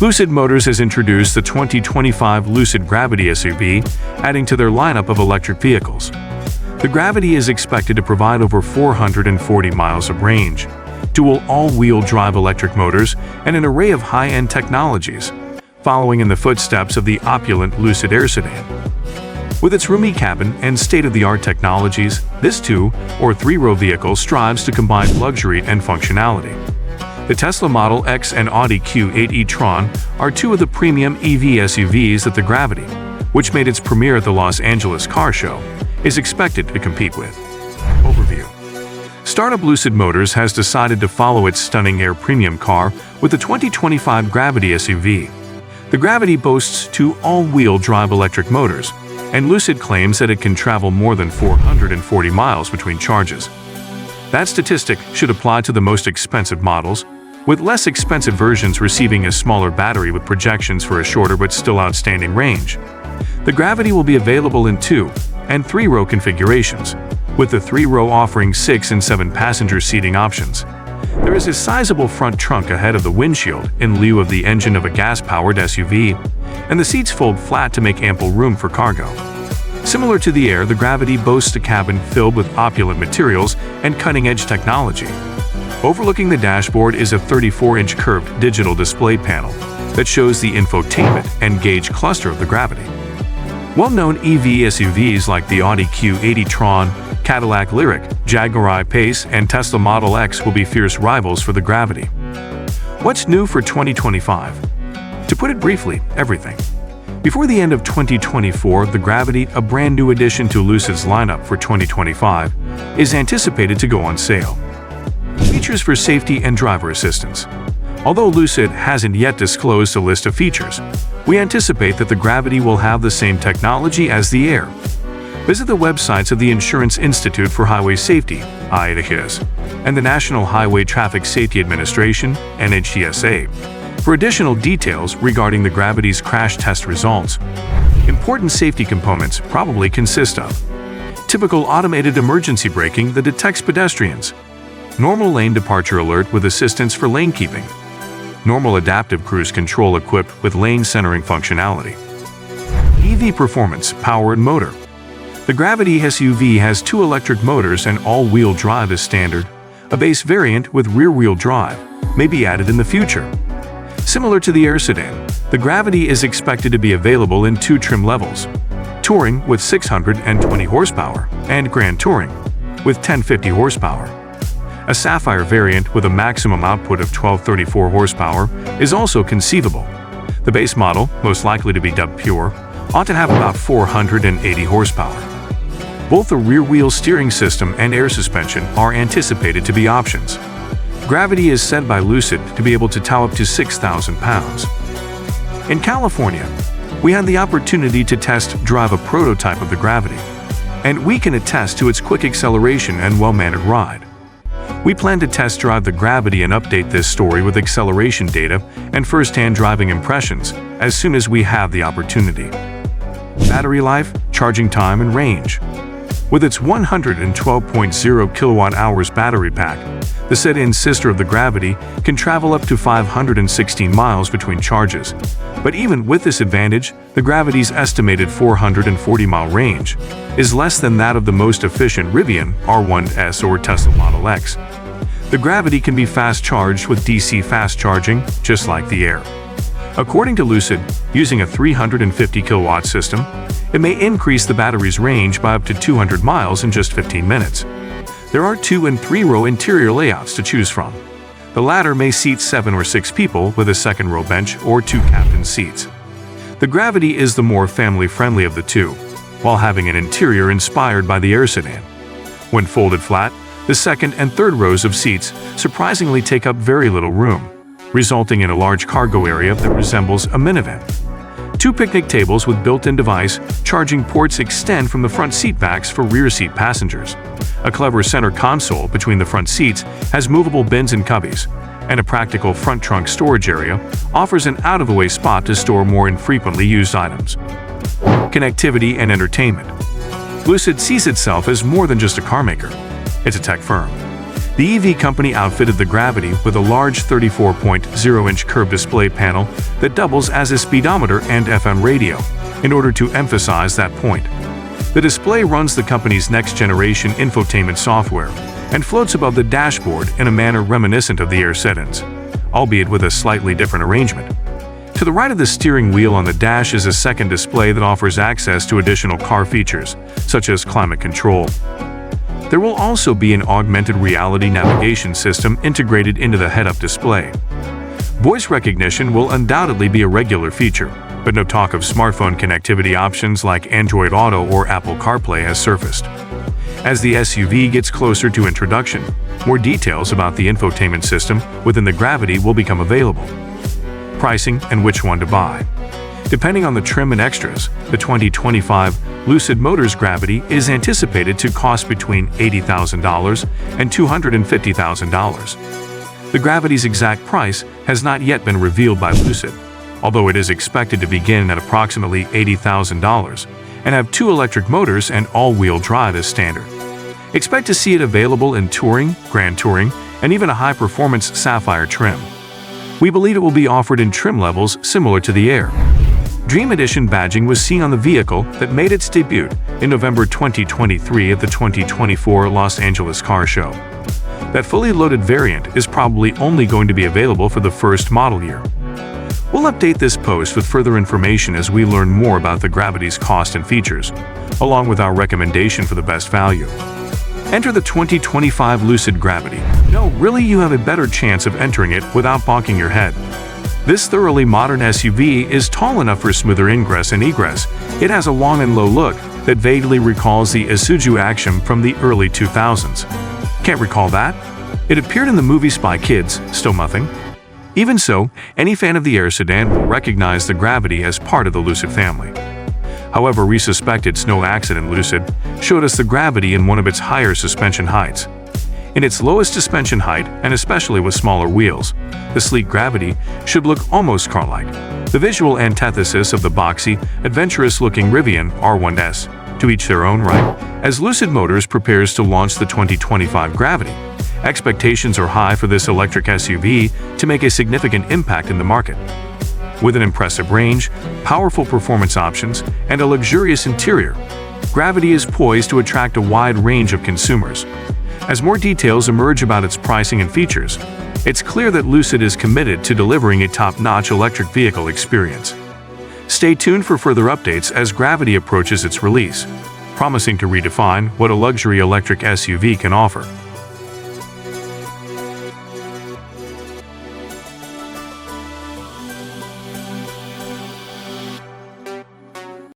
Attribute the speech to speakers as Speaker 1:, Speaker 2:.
Speaker 1: Lucid Motors has introduced the 2025 Lucid Gravity SUV, adding to their lineup of electric vehicles. The Gravity is expected to provide over 440 miles of range, dual all-wheel drive electric motors, and an array of high-end technologies, following in the footsteps of the opulent Lucid Air sedan. With its roomy cabin and state-of-the-art technologies, this 2- or 3-row vehicle strives to combine luxury and functionality. The Tesla Model X and Audi Q8 e-tron are 2 of the premium EV SUVs that the Gravity, which made its premiere at the Los Angeles Car Show, is expected to compete with. Overview. Startup Lucid Motors has decided to follow its stunning Air premium car with the 2025 Gravity SUV. The Gravity boasts 2 all-wheel drive electric motors, and Lucid claims that it can travel more than 440 miles between charges. That statistic should apply to the most expensive models, with less expensive versions receiving a smaller battery with projections for a shorter but still outstanding range. The Gravity will be available in 2- and 3-row configurations, with the 3-row offering 6- and 7-passenger seating options. There is a sizable front trunk ahead of the windshield in lieu of the engine of a gas-powered SUV, and the seats fold flat to make ample room for cargo. Similar to the Air, the Gravity boasts a cabin filled with opulent materials and cutting-edge technology. Overlooking the dashboard is a 34-inch curved digital display panel that shows the infotainment and gauge cluster of the Gravity. Well-known EV SUVs like the Audi Q8 e-tron, Cadillac Lyriq, Jaguar I-Pace, and Tesla Model X will be fierce rivals for the Gravity. What's new for 2025? To put it briefly, everything. Before the end of 2024, the Gravity, a brand new addition to Lucid's lineup for 2025, is anticipated to go on sale. Features for safety and driver assistance. Although Lucid hasn't yet disclosed a list of features, we anticipate that the Gravity will have the same technology as the Air. Visit the websites of the Insurance Institute for Highway Safety (IATHIS) and the National Highway Traffic Safety Administration (NHTSA) for additional details regarding the Gravity's crash test results. Important safety components probably consist of typical automated emergency braking that detects pedestrians, normal lane departure alert with assistance for lane keeping, normal adaptive cruise control equipped with lane centering functionality. EV performance, power and motor. The Gravity SUV has 2 electric motors and all-wheel drive as standard. A base variant with rear-wheel drive may be added in the future. Similar to the Air sedan, the Gravity is expected to be available in 2 trim levels: Touring with 620 horsepower and Grand Touring with 1050 horsepower. A Sapphire variant with a maximum output of 1234 horsepower is also conceivable. The base model, most likely to be dubbed Pure, ought to have about 480 horsepower. Both the rear-wheel steering system and air suspension are anticipated to be options. Gravity is said by Lucid to be able to tow up to 6,000 pounds. In California, we had the opportunity to test drive a prototype of the Gravity, and we can attest to its quick acceleration and well-mannered ride. We plan to test drive the Gravity and update this story with acceleration data and first-hand driving impressions as soon as we have the opportunity. Battery life, charging time, and range. With its 112.0 kilowatt-hours battery pack, the sedan sister of the Gravity can travel up to 516 miles between charges. But even with this advantage, the Gravity's estimated 440-mile range is less than that of the most efficient Rivian R1S or Tesla Model X. The Gravity can be fast-charged with DC fast charging, just like the Air. According to Lucid, using a 350 kilowatt system, it may increase the battery's range by up to 200 miles in just 15 minutes. There are 2- and 3-row interior layouts to choose from. The latter may seat 7 or 6 people with a second-row bench or 2 captain seats. The Gravity is the more family-friendly of the 2, while having an interior inspired by the Air sedan. When folded flat, the second and third rows of seats surprisingly take up very little room, resulting in a large cargo area that resembles a minivan. 2 picnic tables with built-in device charging ports extend from the front seat backs for rear seat passengers. A clever center console between the front seats has movable bins and cubbies, and a practical front trunk storage area offers an out-of-the-way spot to store more infrequently used items. Connectivity and entertainment. Lucid sees itself as more than just a car maker. It's a tech firm. The EV company outfitted the Gravity with a large 34.0-inch curved display panel that doubles as a speedometer and FM radio, in order to emphasize that point. The display runs the company's next-generation infotainment software and floats above the dashboard in a manner reminiscent of the Air sedans, albeit with a slightly different arrangement. To the right of the steering wheel on the dash is a second display that offers access to additional car features, such as climate control. There will also be an augmented reality navigation system integrated into the head-up display. Voice recognition will undoubtedly be a regular feature, but no talk of smartphone connectivity options like Android Auto or Apple CarPlay has surfaced. As the SUV gets closer to introduction, more details about the infotainment system within the Gravity will become available. Pricing and which one to buy. Depending on the trim and extras, the 2025 Lucid Motors Gravity is anticipated to cost between $80,000 and $250,000. The Gravity's exact price has not yet been revealed by Lucid, although it is expected to begin at approximately $80,000 and have 2 electric motors and all-wheel drive as standard. Expect to see it available in Touring, Grand Touring, and even a high-performance Sapphire trim. We believe it will be offered in trim levels similar to the Air. Dream Edition badging was seen on the vehicle that made its debut in November 2023 at the 2024 Los Angeles Car Show. That fully loaded variant is probably only going to be available for the first model year. We'll update this post with further information as we learn more about the Gravity's cost and features, along with our recommendation for the best value. Enter the 2025 Lucid Gravity. No, really, you have a better chance of entering it without bonking your head. This thoroughly modern SUV is tall enough for smoother ingress and egress. It has a long and low look that vaguely recalls the Isuzu Action from the early 2000s. Can't recall that? It appeared in the movie Spy Kids, still nothing. Even so, any fan of the Air sedan will recognize the Gravity as part of the Lucid family. However, we suspect it's no accident Lucid showed us the Gravity in one of its higher suspension heights. In its lowest suspension height, and especially with smaller wheels, the sleek Gravity should look almost car-like, the visual antithesis of the boxy, adventurous-looking Rivian R1S, to each their own right. As Lucid Motors prepares to launch the 2025 Gravity, expectations are high for this electric SUV to make a significant impact in the market. With an impressive range, powerful performance options, and a luxurious interior, Gravity is poised to attract a wide range of consumers. As more details emerge about its pricing and features, it's clear that Lucid is committed to delivering a top-notch electric vehicle experience. Stay tuned for further updates as Gravity approaches its release, promising to redefine what a luxury electric SUV can offer.